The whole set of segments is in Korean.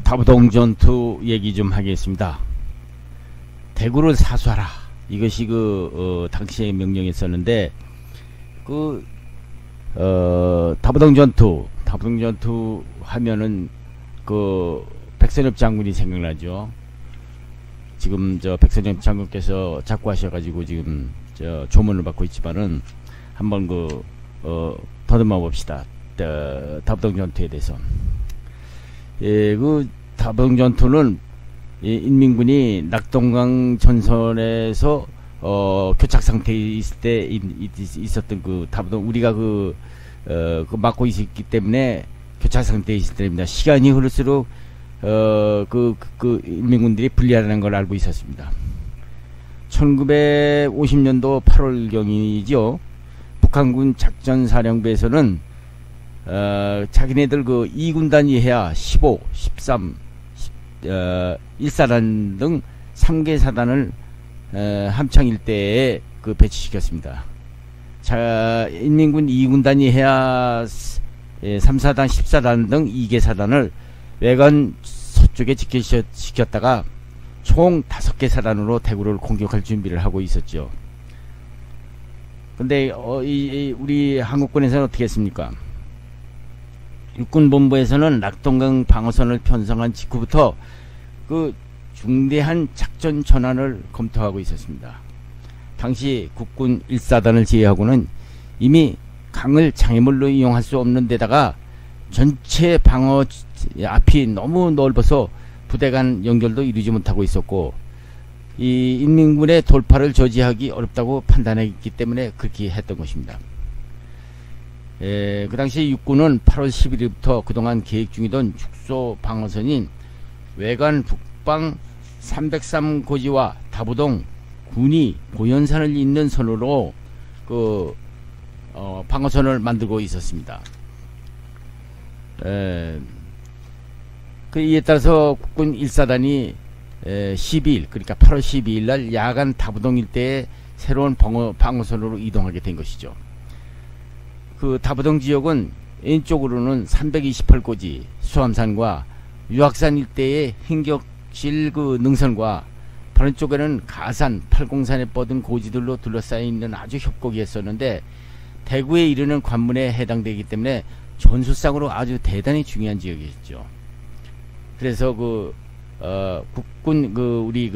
다부동 전투 얘기 좀 하겠습니다. 대구를 사수하라. 이것이 당시의 명령이었었는데, 다부동 전투 하면은, 백선엽 장군이 생각나죠. 지금 백선엽 장군께서 자꾸 하셔가지고 지금 조문을 받고 있지만은, 한번 더듬어 봅시다. 다부동 전투에 대해서. 예, 다부동 전투는 인민군이 낙동강 전선에서 교착 상태에 있을 때 있었던 다부동, 우리가 막고 있었기 때문에 교착 상태에 있을 때입니다. 시간이 흐를수록 인민군들이 불리하다는 걸 알고 있었습니다. 1950년도 8월경이죠. 북한군 작전사령부에서는 자기네들 2군단 이하야 15, 13, 1사단 등 3개 사단을 함창 일대에 배치시켰습니다. 인민군 2군단 이하야 3사단, 14단 등 2개 사단을 외관 서쪽에 지켰다가 총 5개 사단으로 대구를 공격할 준비를 하고 있었죠. 근데 우리 한국군에서는 어떻게 했습니까? 육군본부에서는 낙동강 방어선을 편성한 직후부터 중대한 작전 전환을 검토하고 있었습니다. 당시 국군 1사단을 제외하고는 이미 강을 장애물로 이용할 수 없는 데다가 전체 방어 앞이 너무 넓어서 부대 간 연결도 이루지 못하고 있었고, 이 인민군의 돌파를 저지하기 어렵다고 판단했기 때문에 그렇게 했던 것입니다. 그 당시 육군은 8월 11일부터 그동안 계획 중이던 축소 방어선인 외관 북방 303고지와 다부동, 군이, 보현산을 잇는 선으로 방어선을 만들고 있었습니다. 이에 따라서 국군 1사단이 12일, 그러니까 8월 12일 날 야간 다부동 일대에 새로운 방어선으로 이동하게 된 것이죠. 다부동 지역은 왼쪽으로는 328고지 수암산과 유악산 일대의 행격실 능선과 반대쪽에는 가산, 팔공산에 뻗은 고지들로 둘러싸여 있는 아주 협곡이었었는데, 대구에 이르는 관문에 해당되기 때문에 전술상으로 아주 대단히 중요한 지역이었죠. 그래서 국군 우리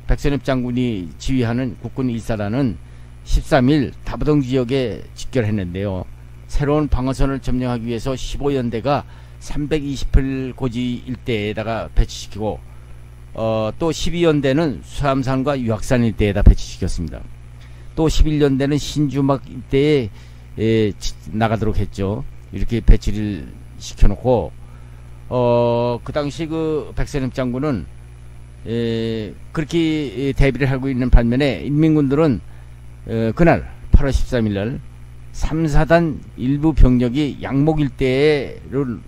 백선엽 장군이 지휘하는 국군 1사단은 13일 다부동 지역에 집결했는데요. 새로운 방어선을 점령하기 위해서 15연대가 328고지 일대에다가 배치시키고, 또 12연대는 수암산과 유악산 일대에다 배치시켰습니다. 또 11연대는 신주막 일대에 나가도록 했죠. 이렇게 배치를 시켜놓고, 그 당시 백선엽 장군은 그렇게 대비를 하고 있는 반면에 인민군들은 그날 8월 13일 날 3사단 일부 병력이 양목 일대를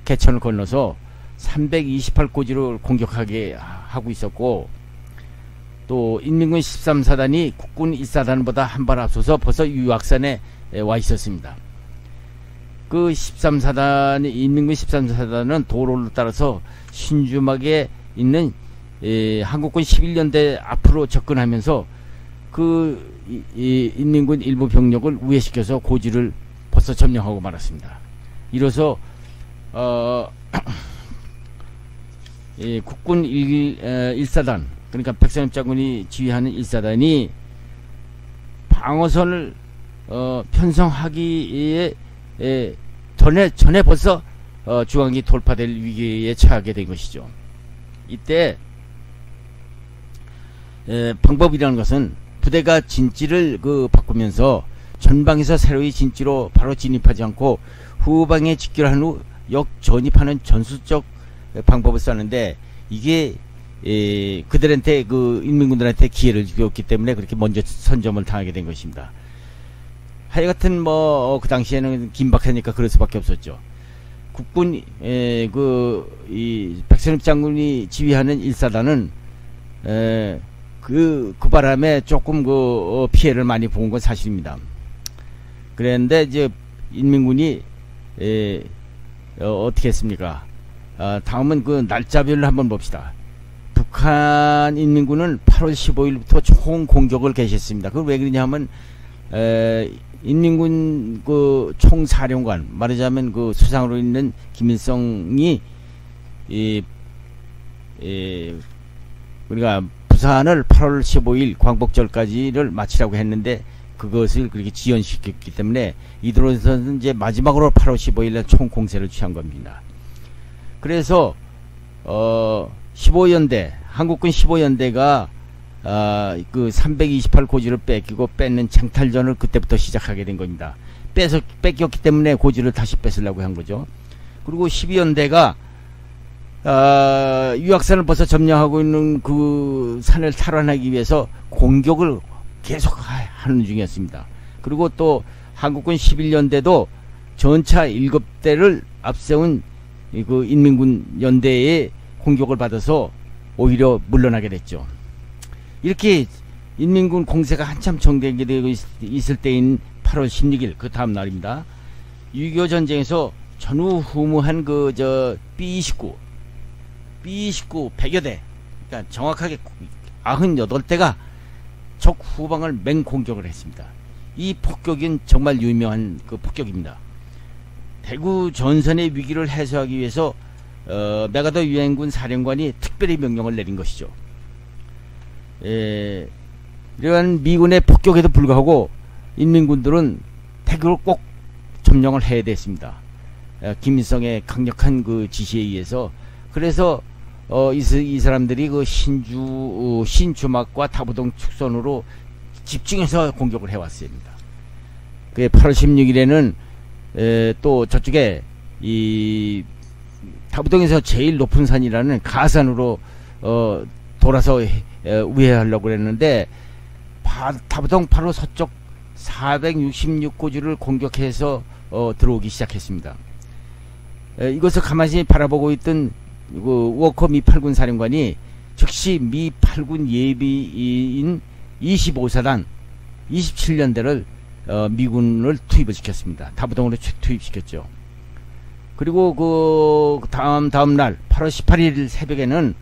개천을 건너서 328고지로 공격하게 하고 있었고, 또 인민군 13사단이 국군 1사단보다 한 발 앞서서 벌써 유악산에 와 있었습니다. 인민군 13사단은 도로를 따라서 신주막에 있는 한국군 11연대 앞으로 접근하면서 인민군 일부 병력을 우회시켜서 고지를 벌써 점령하고 말았습니다. 이로써 국군 1사단, 그러니까 백선엽 장군이 지휘하는 1사단이 방어선을 편성하기에 전에 벌써 중앙이 돌파될 위기에 처하게 된 것이죠. 이때 방법이라는 것은 부대가 진지를 바꾸면서 전방에서 새로이 진지로 바로 진입하지 않고 후방에 직결한 후 역전입하는 전술적 방법을 썼는데, 이게 그들한테 인민군들한테 기회를 주었기 때문에 그렇게 먼저 선점을 당하게 된 것입니다. 하여튼 그 당시에는 긴박하니까 그럴 수밖에 없었죠. 국군 백선엽 장군이 지휘하는 1사단은 그 바람에 조금 피해를 많이 본 건 사실입니다. 그런데 이제 인민군이 어떻게 했습니까? 다음은 그 날짜별로 한번 봅시다. 북한 인민군은 8월 15일부터 총 공격을 개시했습니다. 그걸 왜 그러냐면 인민군 그 총사령관, 말하자면 그 수상으로 있는 김일성이 우리가 부산을 8월 15일 광복절까지를 마치라고 했는데 그것을 그렇게 지연시켰기 때문에 이들로서는 이제 마지막으로 8월 15일에 총 공세를 취한 겁니다. 그래서 15연대, 한국군 15연대가 그 328 고지를 뺏기고 뺏는 쟁탈전을 그때부터 시작하게 된 겁니다. 뺏겼기 때문에 고지를 다시 뺏으려고 한 거죠. 그리고 12연대가 유학산을 벌써 점령하고 있는 그 산을 탈환하기 위해서 공격을 계속 하는 중이었습니다. 그리고 또 한국군 11연대도 전차 7대를 앞세운 그 인민군 연대의 공격을 받아서 오히려 물러나게 됐죠. 이렇게 인민군 공세가 한참 정되게 있을 때인 8월 16일 그 다음 날입니다. 6.25 전쟁에서 전후후무한 그 B-29 100여 대, 그러니까 정확하게 98대가 적 후방을 맹공격을 했습니다. 이 폭격은 정말 유명한 그 폭격입니다. 대구 전선의 위기를 해소하기 위해서 메가더 유엔군 사령관이 특별히 명령을 내린 것이죠. 이러한 미군의 폭격에도 불구하고 인민군들은 대구를 꼭 점령을 해야 됐습니다. 김일성의 강력한 그 지시에 의해서. 그래서 이 사람들이 그 신주막과 다부동 축선으로 집중해서 공격을 해왔습니다. 그 8월 16일에는 또 저쪽에 이 다부동에서 제일 높은 산이라는 가산으로 돌아서 우회하려고 그랬는데 다부동 바로 서쪽 466고지를 공격해서 들어오기 시작했습니다. 이것을 가만히 바라보고 있던 그 워커 미 8군 사령관이 즉시 미 8군 예비인 25사단 27년대를 미군을 투입을 시켰습니다. 다부동으로 투입시켰죠. 그리고 그 다음 날 8월 18일 새벽에는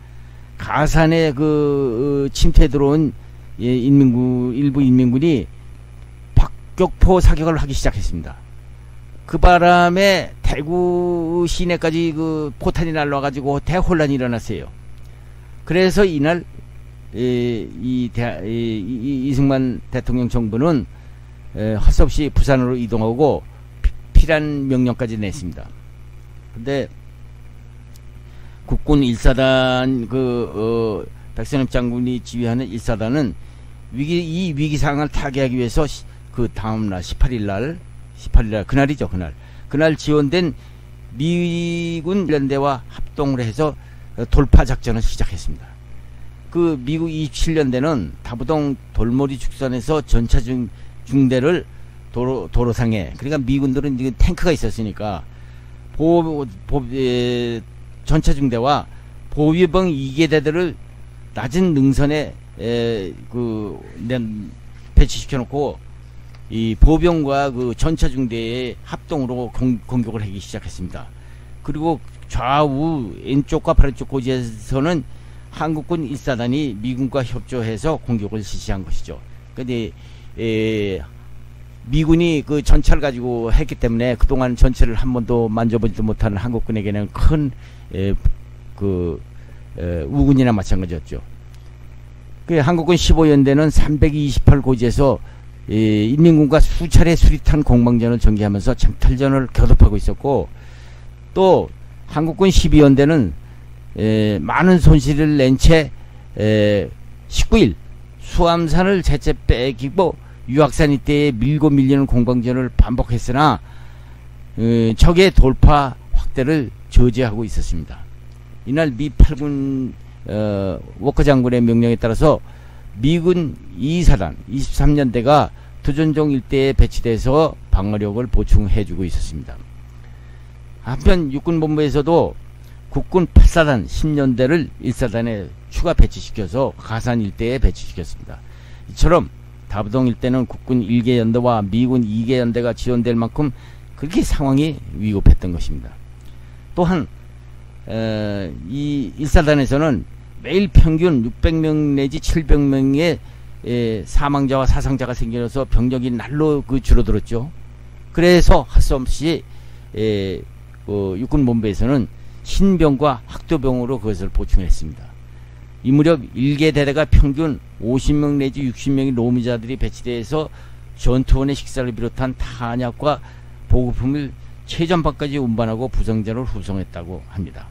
가산에 그 침투에 들어온 일부 인민군이 박격포 사격을 하기 시작했습니다. 그 바람에 대구 시내까지 그 포탄이 날라와가지고 대혼란이 일어났어요. 그래서 이날 이승만 대통령 정부는 할 수 없이 부산으로 이동하고 피란 명령까지 냈습니다. 근데 국군 1사단 백선엽 장군이 지휘하는 1사단은 이 위기 상황을 타개하기 위해서 그 다음날 18일 그날이죠. 그날 지원된 미군 연대와 합동을 해서 돌파 작전을 시작했습니다. 그 미국 27년대는 다부동 돌머리 축선에서 전차 중대를 도로상에, 그러니까 미군들은 이제 탱크가 있었으니까 전차 중대와 보위병 2개대들을 낮은 능선에 배치시켜 놓고 이 보병과 그 전차 중대의 합동으로 공격을 하기 시작했습니다. 그리고 좌우 왼쪽과 바른쪽 고지에서는 한국군 1사단이 미군과 협조해서 공격을 실시한 것이죠. 근데 미군이 그 전차를 가지고 했기 때문에 그동안 전체를 한 번도 만져보지도 못하는 한국군에게는 큰 우군이나 마찬가지였죠. 그 한국군 15연대는 328고지에서 인민군과 수차례 수리탄 공방전을 전개하면서 쟁탈전을 교섭하고 있었고, 또 한국군 12연대는 많은 손실을 낸 채 19일 수암산을 재채 뺏기고 유학산 일대에 밀고 밀리는 공방전을 반복했으나 적의 돌파 확대를 저지하고 있었습니다. 이날 미 8군 워커 장군의 명령에 따라서 미군 2사단 23년대가 두전종 일대에 배치돼서 방어력을 보충해주고 있었습니다. 한편 육군본부에서도 국군 8사단 10년대를 1사단에 추가 배치시켜서 가산 일대에 배치시켰습니다. 이처럼 다부동 일대는 국군 1개 연대와 미군 2개 연대가 지원될 만큼 그렇게 상황이 위급했던 것입니다. 또한 이 1사단에서는 매일 평균 600명 내지 700명의 사망자와 사상자가 생겨서 병력이 날로 줄어들었죠. 그래서 할 수 없이 육군본부에서는 신병과 학도병으로 그것을 보충했습니다. 이 무렵 일개 대대가 평균 50명 내지 60명의 노무자들이 배치돼서 전투원의 식사를 비롯한 탄약과 보급품을 최전방까지 운반하고 부상자를 후송했다고 합니다.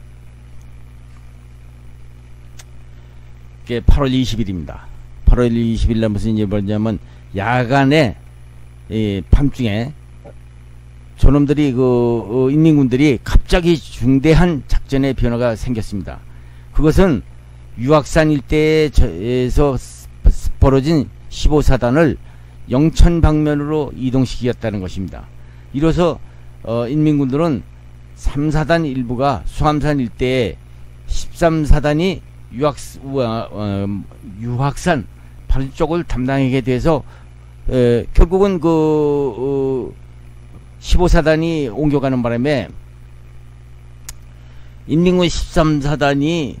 그게 8월 20일입니다. 8월 20일 날 무슨 일이 벌어졌냐면 야간에 밤중에 저놈들이 인민군들이 갑자기 중대한 작전의 변화가 생겼습니다. 그것은 유악산 일대에서 벌어진 15사단을 영천 방면으로 이동시켰다는 것입니다. 이로써 인민군들은 3사단 일부가 수암산 일대에 13사단이 유학산 바로 쪽을 담당하게 돼서 결국은 15사단이 옮겨가는 바람에 인민군 13사단이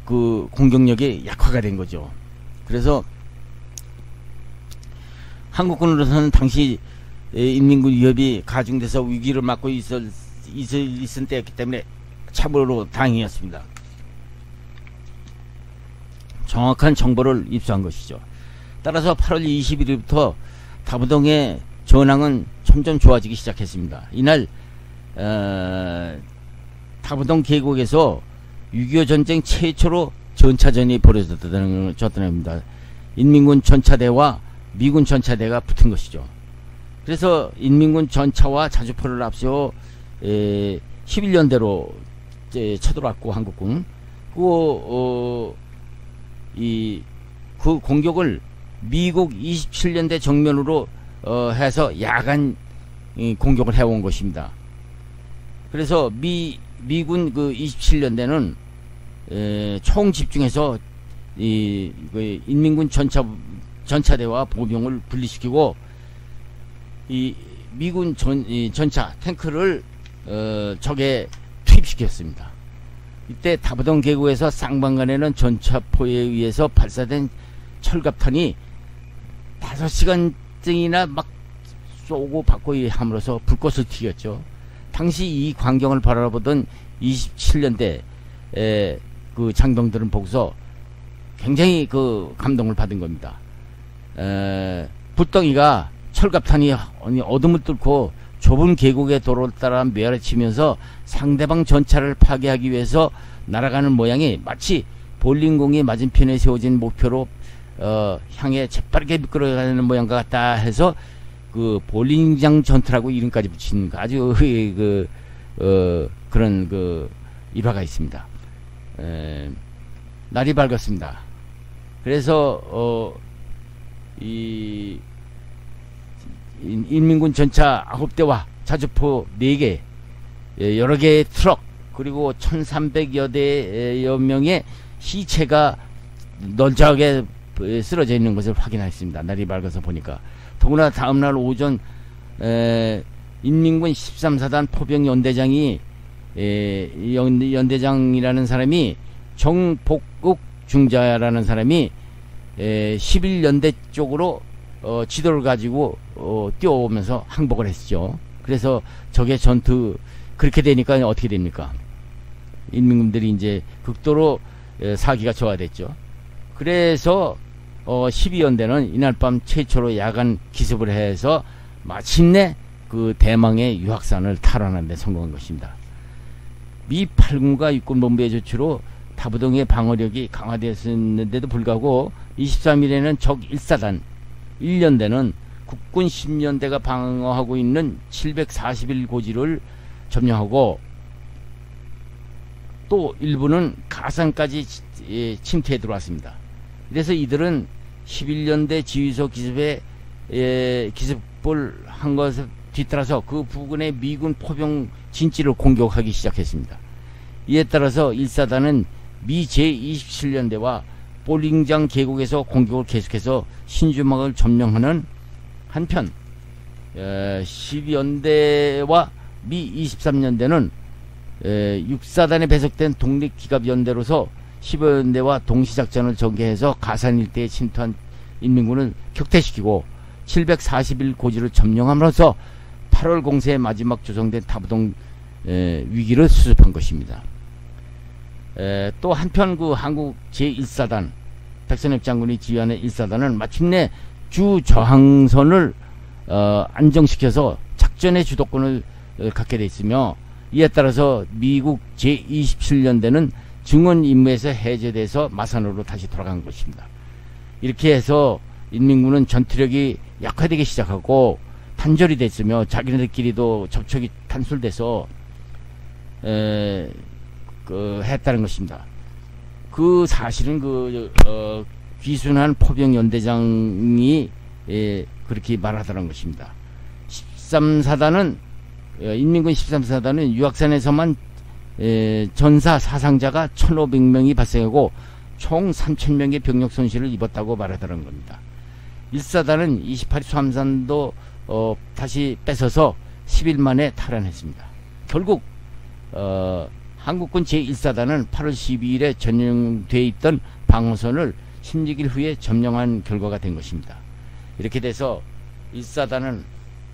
그 공격력이 약화가 된 거죠. 그래서 한국군으로서는 당시 인민군 위협이 가중돼서 위기를 맞고 있을 때였기 때문에 참으로 다행이었습니다. 정확한 정보를 입수한 것이죠. 따라서 8월 21일부터 다부동의 전황은 점점 좋아지기 시작했습니다. 이날 다부동 계곡에서 6.25 전쟁 최초로 전차전이 벌어졌다는 겁니다. 인민군 전차대와 미군 전차대가 붙은 것이죠. 그래서 인민군 전차와 자주포를 앞세워 11년대로 쳐들어왔고 한국군 그 공격을 미국 27년대 정면으로 해서 야간 공격을 해온 것입니다. 그래서 미군 27년대는 총 집중해서 인민군 전차대와 보병을 분리시키고 이 미군 전차 탱크를 적에 투입시켰습니다. 이때 다부동 계곡에서 쌍방간에는 전차포에 의해서 발사된 철갑탄이 5시간쯤이나 막 쏘고 받고 함으로써 불꽃을 튀겼죠. 당시 이 광경을 바라보던 27년대 그 장병들은 보고서 굉장히 감동을 받은 겁니다. 불덩이가 철갑탄이 어둠을 뚫고 좁은 계곡의 도로를 따라 메아리치면서 상대방 전차를 파괴하기 위해서 날아가는 모양이 마치 볼링공이 맞은편에 세워진 목표로 향해 재빠르게 미끄러가는 모양과 같다 해서 그 볼링장 전투라고 이름까지 붙인 아주 그런 일화가 있습니다. 날이 밝았습니다. 그래서 이 인민군 전차 9대와 자주포 4개, 여러 개의 트럭, 그리고 1300여 대여 명의 시체가 널찍하게 쓰러져 있는 것을 확인했습니다. 날이 밝아서 보니까. 더구나 다음날 오전 인민군 13사단 포병연대장이 연대장이라는 사람이 정복국 중자라는 사람이 11연대 쪽으로 지도를 가지고 뛰어오면서 항복을 했죠. 그래서 적의 전투 그렇게 되니까 어떻게 됩니까? 인민군들이 이제 극도로 사기가 저하됐죠. 그래서 12연대는 이날 밤 최초로 야간 기습을 해서 마침내 그 대망의 유학산을 탈환하는 데 성공한 것입니다. 미 8군과 육군본부의 조치로 다부동의 방어력이 강화되었는데도 불구하고 23일에는 적 1사단 1년대는 국군 10년대가 방어하고 있는 741고지를 점령하고 또 일부는 가산까지 침투해 들어왔습니다. 그래서 이들은 11년대 지휘소 기습에 기습을 한 것을 뒤따라서 그 부근의 미군 포병 진지를 공격하기 시작했습니다. 이에 따라서 1사단은 미 제27년대와 볼링장 계곡에서 공격을 계속해서 신주막을 점령하는 한편 12연대와 미 23년대는 육사단에 배속된 독립기갑연대로서 15여 연대와 동시작전을 전개해서 가산 일대에 침투한 인민군을 격퇴시키고 741 고지를 점령함으로써 8월 공세의 마지막 조성된 타부동 위기를 수습한 것입니다. 또 한편 그 한국 제1사단 백선엽 장군이 지휘하는 1사단은 마침내 주 저항선을 안정시켜서 작전의 주도권을 갖게 돼 있으며, 이에 따라서 미국 제27연대는 증원 임무에서 해제돼서 마산으로 다시 돌아간 것입니다. 이렇게 해서 인민군은 전투력이 약화되기 시작하고 단절이 됐으며 자기네들끼리도 접촉이 단술돼서 했다는 것입니다. 그 사실은 귀순한 포병연대장이 그렇게 말하더란 것입니다. 13사단은 인민군 13사단은 유학산에서만 전사 사상자가 1500명이 발생하고 총 3000명의 병력 손실을 입었다고 말하더란 겁니다. 1사단은 28일 수함산도 다시 뺏어서 10일 만에 탈환했습니다. 결국 한국군 제1사단은 8월 12일에 전용되어 있던 방어선을 16일 후에 점령한 결과가 된 것입니다. 이렇게 돼서 1사단은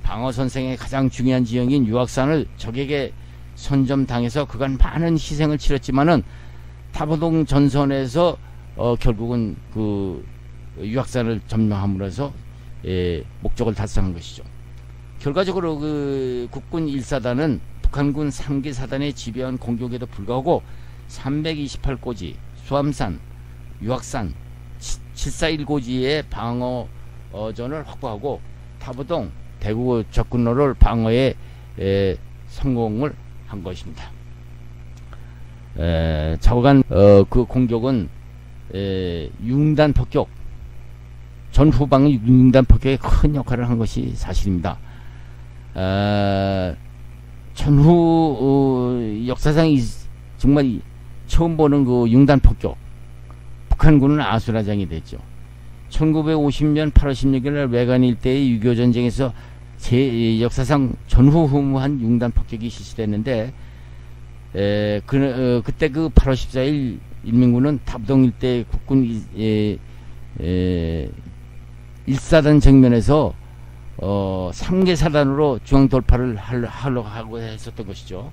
방어선생의 가장 중요한 지형인 유학산을 적에게 선점당해서 그간 많은 희생을 치렀지만은 타부동 전선에서 결국은 그 유학산을 점령함으로 해서 목적을 달성한 것이죠. 결과적으로 그 국군 1사단은 북한군 3개 사단의 집요한 공격에도 불구하고 328고지, 수암산, 유학산, 741고지의 방어전을 확보하고 타부동, 대구 적군로를 방어에 성공을 한 것입니다. 좌우간 그 공격은 융단 폭격, 전 후방의 융단 폭격에 큰 역할을 한 것이 사실입니다. 전후 역사상 정말 처음 보는 그 융단 폭격, 북한군은 아수라장이 됐죠. 1950년 8월 16일 외관 일대의 6.25 전쟁에서 역사상 전후후무한 융단 폭격이 실시됐는데, 그때 그 8월 14일 인민군은 타부동 일대 국군 1사단 정면에서 3개 사단으로 중앙 돌파를 하려고 했었던 것이죠.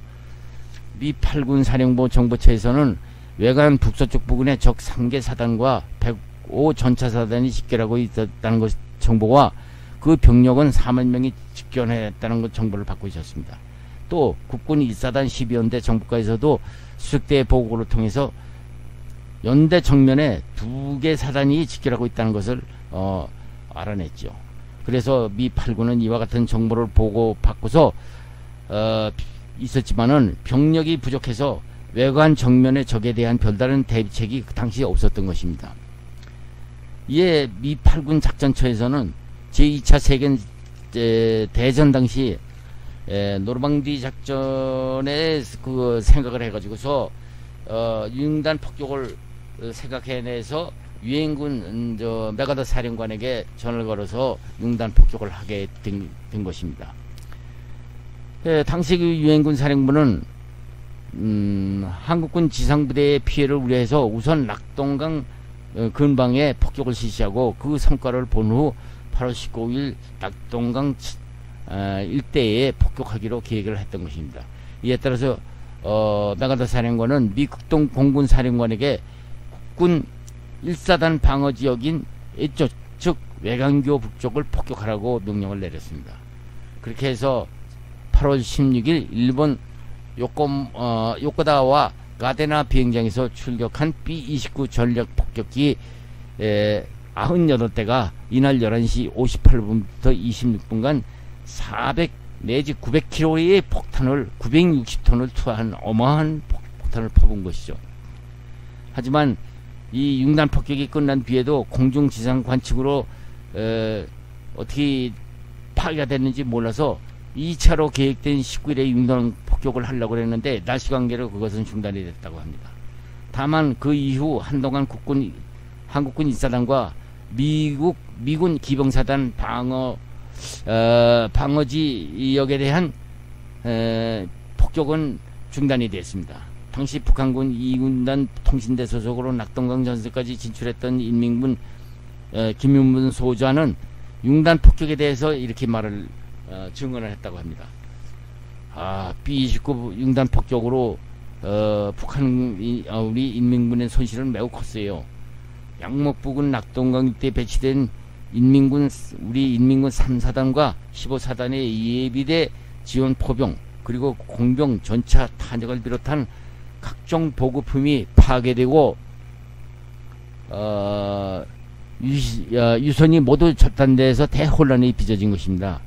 미 8군 사령부 정보처에서는 외관 북서쪽 부근에 적 3개 사단과 105 전차사단이 집결하고 있었다는 것 정보와 그 병력은 4만 명이 집결했다는 것 정보를 받고 있었습니다. 또 국군 1사단 12연대 정보과에서도 수색대 보고를 통해서 연대 정면에 2개 사단이 집결하고 있다는 것을 알아냈죠. 그래서 미 8군은 이와 같은 정보를 보고받고서 있었지만은 병력이 부족해서 외관 정면의 적에 대한 별다른 대비책이 그 당시에 없었던 것입니다. 이에 미 8군 작전처에서는 제2차 세계 대전 당시 노르망디 작전에 그 생각을 해가지고서 융단 폭격을 생각해내서 유엔군 메가더 사령관에게 전을 걸어서 융단 폭격을 하게 된 것입니다. 당시 그 유엔군 사령부는 한국군 지상부대의 피해를 우려해서 우선 낙동강 근방에 폭격을 실시하고 그 성과를 본 후 8월 19일 낙동강 일대에 폭격하기로 계획을 했던 것입니다. 이에 따라서 메가더 사령관은 미 극동 공군 사령관에게 국군 1사단 방어지역인 이쪽 즉 외관교 북쪽을 폭격하라고 명령을 내렸습니다. 그렇게 해서 8월 16일 일본 요코다와 가데나 비행장에서 출격한 B-29 전략 폭격기 98대가 이날 11시 58분부터 26분간 400 내지 900kg의 폭탄을 960톤을 투하한 어마어마한 폭탄을 퍼본 것이죠. 하지만 이 융단 폭격이 끝난 뒤에도 공중 지상 관측으로 어떻게 파괴가 됐는지 몰라서 2차로 계획된 19일에 융단 폭격을 하려고 했는데 날씨 관계로 그것은 중단이 됐다고 합니다. 다만 그 이후 한동안 한국군 1사단과 미군 기병사단 방어지역에 대한 폭격은 중단이 됐습니다. 당시 북한군 2군단 통신대 소속으로 낙동강 전선까지 진출했던 인민군 김윤문 소좌는 융단 폭격에 대해서 이렇게 말을 증언을 했다고 합니다. B-29 융단 폭격으로 북한 우리 인민군의 손실은 매우 컸어요. 양목 부근 낙동강 일대에 배치된 우리 인민군 3사단과 15사단의 예비대 지원 포병 그리고 공병 전차 탄약을 비롯한 각종 보급품이 파괴되고 유선이 모두 절단돼서 대혼란이 빚어진 것입니다.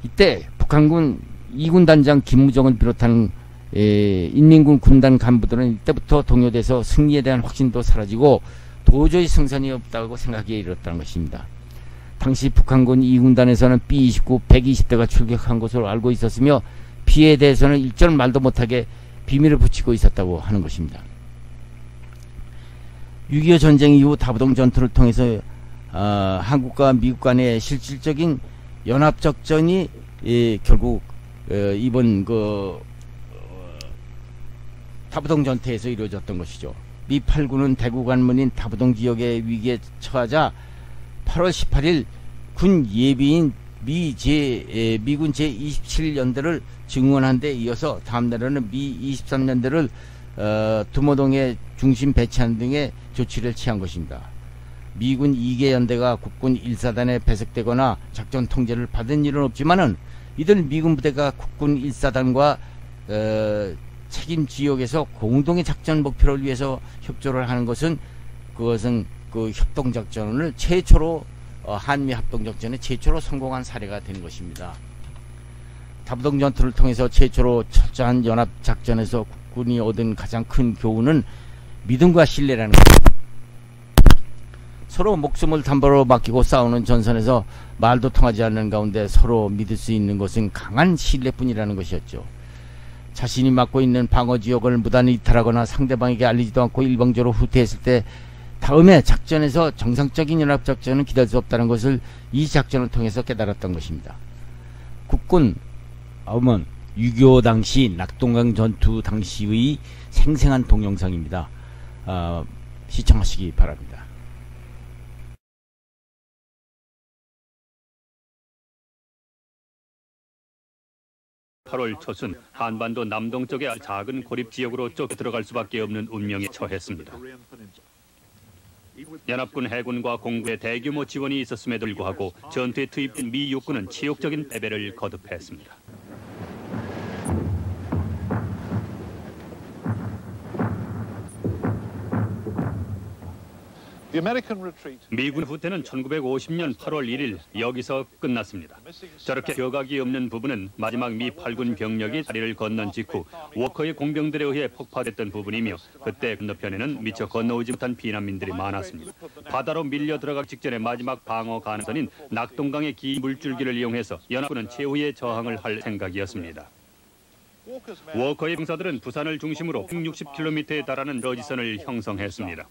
이때 북한군 2군 단장 김무정을 비롯한 인민군 군단 간부들은 이때부터 동요돼서 승리에 대한 확신도 사라지고 도저히 승산이 없다고 생각에 이르렀다는 것입니다. 당시 북한군 2군단에서는 B-29 120대가 출격한 것으로 알고 있었으며 피해에 대해서는 일절 말도 못하게 비밀을 붙이고 있었다고 하는 것입니다. 6.25 전쟁 이후 다부동 전투를 통해서 한국과 미국 간의 실질적인 연합작전이 결국 이번 다부동 전투에서 이루어졌던 것이죠. 미 8군은 대구 관문인 다부동 지역의 위기에 처하자 8월 18일 군 예비인 미군 제27연대를 증원한 데 이어서 다음 날에는 미 23연대를 두모동에 중심 배치하는 등의 조치를 취한 것입니다. 미군 2개 연대가 국군 1사단에 배속되거나 작전 통제를 받은 일은 없지만은 이들 미군 부대가 국군 1사단과 책임 지역에서 공동의 작전 목표를 위해서 협조를 하는 것은 그것은 그 협동작전을 최초로 한미 합동작전에 최초로 성공한 사례가 된 것입니다. 다부동 전투를 통해서 최초로 철저한 연합작전에서 국군이 얻은 가장 큰 교훈은 믿음과 신뢰라는 것입니다. 서로 목숨을 담보로 맡기고 싸우는 전선에서 말도 통하지 않는 가운데 서로 믿을 수 있는 것은 강한 신뢰뿐이라는 것이었죠. 자신이 맡고 있는 방어지역을 무단히 이탈하거나 상대방에게 알리지도 않고 일방적으로 후퇴했을 때 다음에 작전에서 정상적인 연합작전은 기다릴 수 없다는 것을 이 작전을 통해서 깨달았던 것입니다. 국군 6.25 당시 낙동강 전투 당시의 생생한 동영상입니다. 시청하시기 바랍니다. 8월 초순 한반도 남동쪽의 작은 고립지역으로 쫓겨 들어갈 수밖에 없는 운명에 처했습니다. 연합군 해군과 공군의 대규모 지원이 있었음에도 불구하고 전투에 투입된 미 육군은 치욕적인 패배를 거듭했습니다. 미군 후퇴는 1950년 8월 1일 여기서 끝났습니다. 저렇게 벼각이 없는 부분은 마지막 미 8군 병력이 다리를 건넌 직후 워커의 공병들에 의해 폭파됐던 부분이며 그때 건너편에는 미처 건너오지 못한 피난민들이 많았습니다. 바다로 밀려 들어가기 직전에 마지막 방어 가능선인 낙동강의 긴 물줄기를 이용해서 연합군은 최후의 저항을 할 생각이었습니다. 워커의 병사들은 부산을 중심으로 160km에 달하는 저지선을 형성했습니다.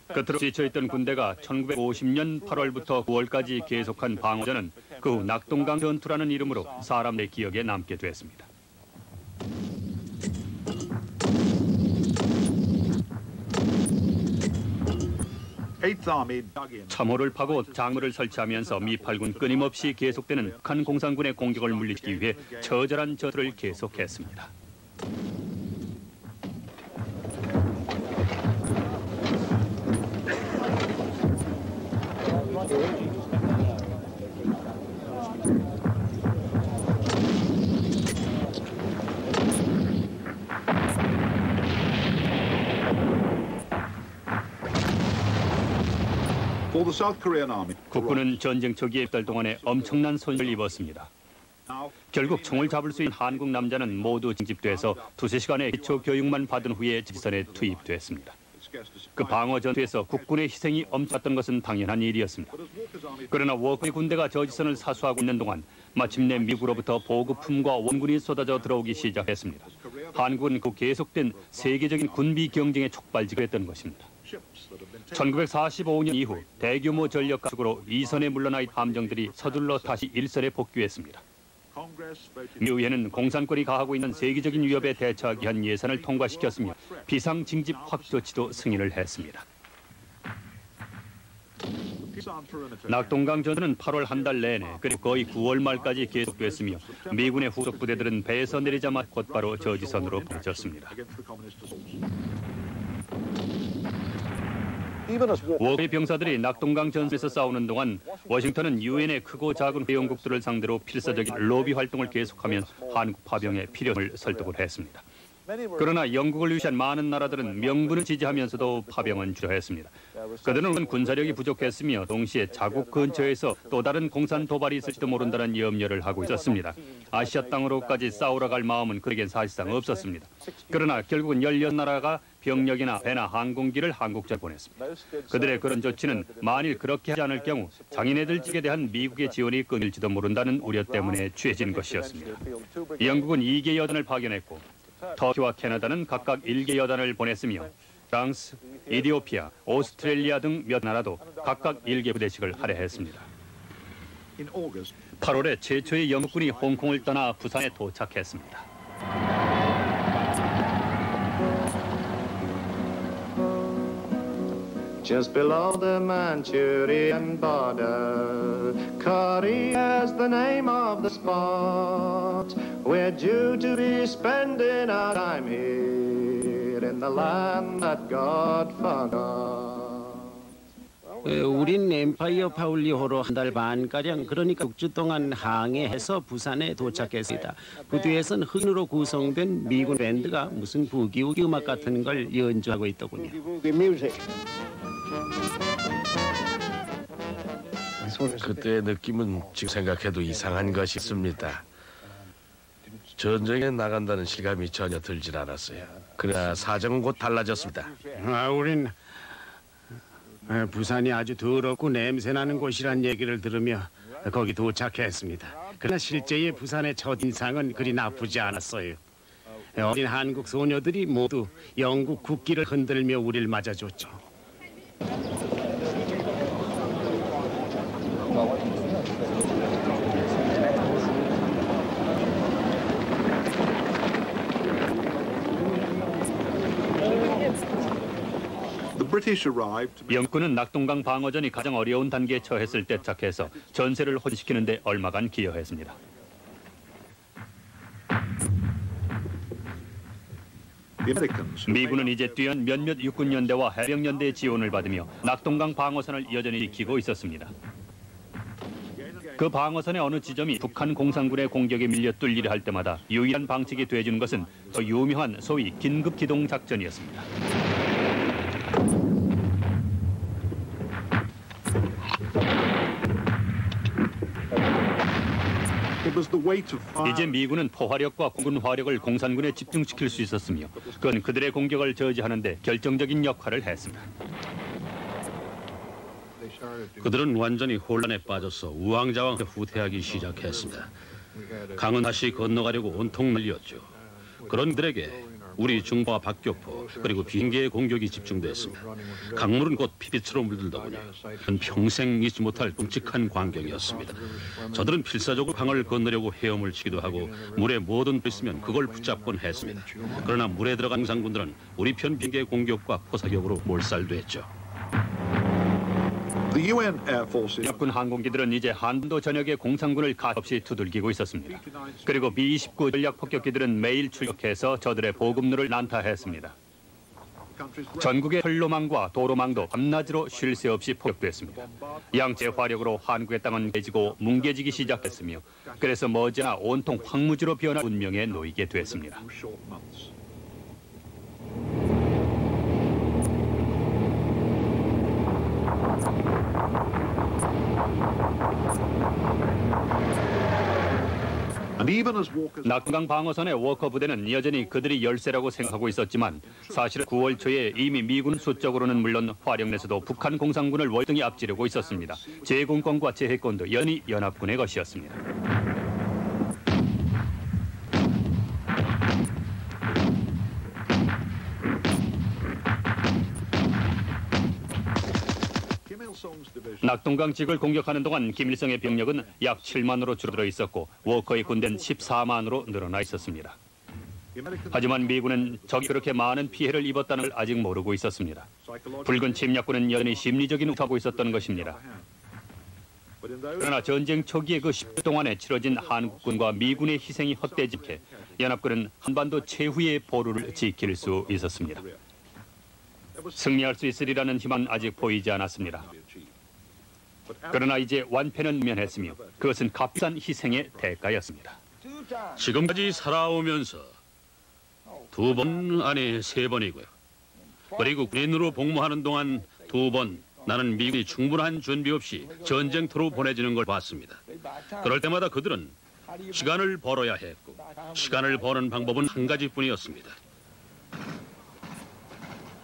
끝으로 지쳐있던 군대가 1950년 8월부터 9월까지 계속한 방어전은 그 후 낙동강 전투라는 이름으로 사람들의 기억에 남게 됐습니다. 참호를 파고 장물을 설치하면서 미 8군 끊임없이 계속되는 북한 공산군의 공격을 물리치기 위해 처절한 전투를 계속했습니다. 국군은 전쟁 초기에 1달 동안에 엄청난 손실을 입었습니다. 결국 총을 잡을 수 있는 한국 남자는 모두 징집돼서 두세 시간의 기초 교육만 받은 후에 지선에 투입됐습니다. 그 방어 전투에서 국군의 희생이 엄청났던 것은 당연한 일이었습니다. 그러나 워커의 군대가 저지선을 사수하고 있는 동안 마침내 미국으로부터 보급품과 원군이 쏟아져 들어오기 시작했습니다. 한국은 그 계속된 세계적인 군비 경쟁의 촉발지가 됐던 것입니다. 1945년 이후 대규모 전력 가축으로 2선에 물러나 있던 함정들이 서둘러 다시 1선에 복귀했습니다. 미 의회는 공산권이 가하고 있는 세계적인 위협에 대처하기 위한 예산을 통과시켰으며 비상징집 확 조치도 승인을 했습니다. 낙동강 전투는 8월 한 달 내내 그리고 거의 9월 말까지 계속됐으며 미군의 후속 부대들은 배에서 내리자마자 곧바로 저지선으로 보내졌습니다. 워커의 병사들이 낙동강 전선에서 싸우는 동안 워싱턴은 유엔의 크고 작은 회원국들을 상대로 필사적인 로비 활동을 계속하며 한국 파병의 필요성을 설득을 했습니다. 그러나 영국을 위시한 많은 나라들은 명분을 지지하면서도 파병은 주저했습니다. 그들은 군사력이 부족했으며 동시에 자국 근처에서 또 다른 공산 도발이 있을지도 모른다는 염려를 하고 있었습니다. 아시아 땅으로까지 싸우러 갈 마음은 그에겐 사실상 없었습니다. 그러나 결국은 16나라가 병력이나 배나 항공기를 한국전에 보냈습니다. 그들의 그런 조치는 만일 그렇게 하지 않을 경우 장인애들 직에 대한 미국의 지원이 끊일지도 모른다는 우려 때문에 취해진 것이었습니다. 영국은 2개 여단을 파견했고 터키와 캐나다는 각각 1개 여단을 보냈으며 프랑스, 이디오피아, 오스트레일리아 등 몇 나라도 각각 1개 부대씩을 할애했습니다. 8월에 최초의 영국군이 홍콩을 떠나 부산에 도착했습니다. Just below the Manchurian border, Korea is the name of the spot. We're due to be spending our time here in the land that God forgot. 우린 엠파이어 파울리호로 한 달 반가량 그러니까 6주 동안 항해해서 부산에 도착했습니다. 그 뒤에선 흑인으로 구성된 미군 밴드가 무슨 부기우기 음악 같은 걸 연주하고 있더군요. 그때의 느낌은 지금 생각해도 이상한 것이 있습니다. 전쟁에 나간다는 실감이 전혀 들질 않았어요. 그러나 사정은 곧 달라졌습니다. 우린 부산이 아주 더럽고 냄새나는 곳이란 얘기를 들으며 거기 도착했습니다. 그러나 실제의 부산의 첫인상은 그리 나쁘지 않았어요. 어린 한국 소녀들이 모두 영국 국기를 흔들며 우리를 맞아줬죠. 영국은 낙동강 방어전이 가장 어려운 단계에 처했을 때 착해서 전세를 혼시키는 데 얼마간 기여했습니다. 미군은 이제 뛰어난 몇몇 육군연대와 해병연대의 지원을 받으며 낙동강 방어선을 여전히 지키고 있었습니다. 그 방어선의 어느 지점이 북한 공산군의 공격에 밀려 뚫리려 할 때마다 유일한 방책이 돼주는 것은 더 유명한 소위 긴급기동작전이었습니다. 이제 미군은 포화력과 공군 화력을 공산군에 집중시킬 수 있었으며 그건 그들의 공격을 저지하는 데 결정적인 역할을 했습니다. 그들은 완전히 혼란에 빠져서 우왕좌왕 후퇴하기 시작했습니다. 강은 다시 건너가려고 온통 날렸죠. 그런 그들에게 우리 중부와 박격포 그리고 비행기의 공격이 집중됐습니다. 강물은 곧 피빛으로 물들더군요. 그건 평생 잊지 못할 끔찍한 광경이었습니다. 저들은 필사적으로 강을 건너려고 헤엄을 치기도 하고 물에 뭐든 있으면 그걸 붙잡곤 했습니다. 그러나 물에 들어간 공산군들은 우리 편 비행기의 공격과 포사격으로 몰살됐죠. 영군 항공기들은 이제 한반도 전역의 공산군을 가없이 두들기고 있었습니다. 그리고 B-29 전략 폭격기들은 매일 출격해서 저들의 보급로를 난타했습니다. 전국의 철로망과 도로망도 밤낮으로 쉴 새 없이 폭격됐습니다. 양체 화력으로 한국의 땅은 깨지고 뭉개지기 시작했으며 그래서 머지않아 온통 황무지로 변할 운명에 놓이게 됐습니다. 낙동강 방어선의 워커 부대는 여전히 그들이 열세라고 생각하고 있었지만 사실은 9월 초에 이미 미군 수적으로는 물론 화력 내에서도 북한 공산군을 월등히 앞지르고 있었습니다. 제공권과 제해권도 연히 연합군의 것이었습니다. 낙동강 지역을 공격하는 동안 김일성의 병력은 약 7만으로 줄어들어 있었고 워커의 군대는 14만으로 늘어나 있었습니다. 하지만 미군은 적이 그렇게 많은 피해를 입었다는 걸 아직 모르고 있었습니다. 붉은 침략군은 여전히 심리적인 우타고 있었던 것입니다. 그러나 전쟁 초기에 그 10일 동안에 치러진 한국군과 미군의 희생이 헛되지 않게 연합군은 한반도 최후의 보루를 지킬 수 있었습니다. 승리할 수 있으리라는 희망은 아직 보이지 않았습니다. 그러나 이제 완패는 면했으며 그것은 값비싼 희생의 대가였습니다. 지금까지 살아오면서 2번 아니 3번이고요. 그리고 군인으로 복무하는 동안 2번 나는 미군이 충분한 준비 없이 전쟁터로 보내지는 걸 봤습니다. 그럴 때마다 그들은 시간을 벌어야 했고 시간을 버는 방법은 한 가지뿐이었습니다.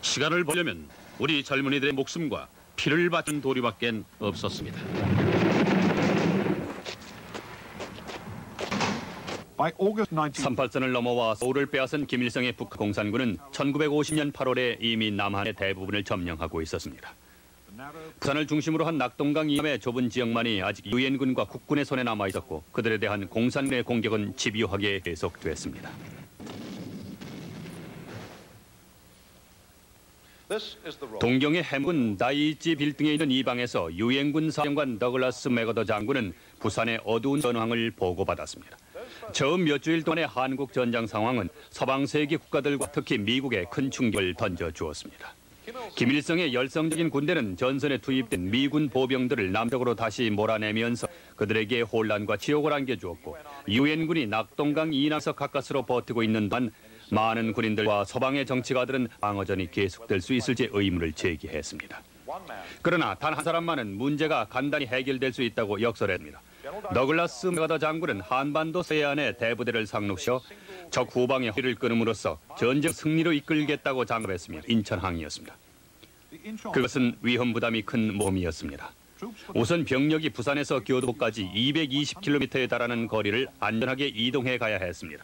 시간을 벌려면 우리 젊은이들의 목숨과 피를 바친 도리밖엔 없었습니다. By August 19th, 38선을 넘어와 서울을 빼앗은 김일성의 북한 공산군은 1950년 8월에 이미 남한의 대부분을 점령하고 있었습니다. 부산을 중심으로 한 낙동강 이남의 좁은 지역만이 아직 유엔군과 국군의 손에 남아 있었고 그들에 대한 공산군의 공격은 집요하게 계속됐습니다. 동경의 해군 다이지 빌딩에 있는 이 방에서 유엔군 사령관 더글라스 맥어더 장군은 부산의 어두운 전황을 보고받았습니다. 처음 몇 주일 동안의 한국 전장 상황은 서방 세계 국가들과 특히 미국에 큰 충격을 던져주었습니다. 김일성의 열성적인 군대는 전선에 투입된 미군 보병들을 남쪽으로 다시 몰아내면서 그들에게 혼란과 지옥을 안겨주었고 유엔군이 낙동강 이남에서 가까스로 버티고 있는 동안 많은 군인들과 서방의 정치가들은 방어전이 계속될 수 있을지 의문을 제기했습니다. 그러나 단 한 사람만은 문제가 간단히 해결될 수 있다고 역설했습니다. 더글라스 맥어더 장군은 한반도 서해안에 대부대를 상륙시켜 적 후방의 허리를 끊음으로써 전쟁 승리로 이끌겠다고 장담했으며 인천항이었습니다. 그것은 위험 부담이 큰 모험이었습니다. 우선 병력이 부산에서 교도까지 220km에 달하는 거리를 안전하게 이동해 가야 했습니다.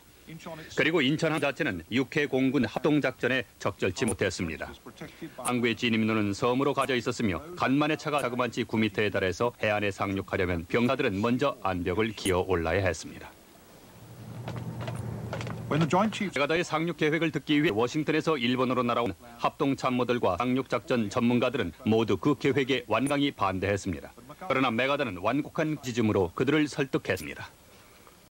그리고 인천항 자체는 육해 공군 합동작전에 적절치 못했습니다. 항구의 진입로는 섬으로 가져 있었으며 간만의 차가 자그만치 9m에 달해서 해안에 상륙하려면 병사들은 먼저 안벽을 기어 올라야 했습니다. 메가더의 상륙 계획을 듣기 위해 워싱턴에서 일본으로 날아온 합동참모들과 상륙작전 전문가들은 모두 그 계획에 완강히 반대했습니다. 그러나 메가더는 완곡한 지즘으로 그들을 설득했습니다.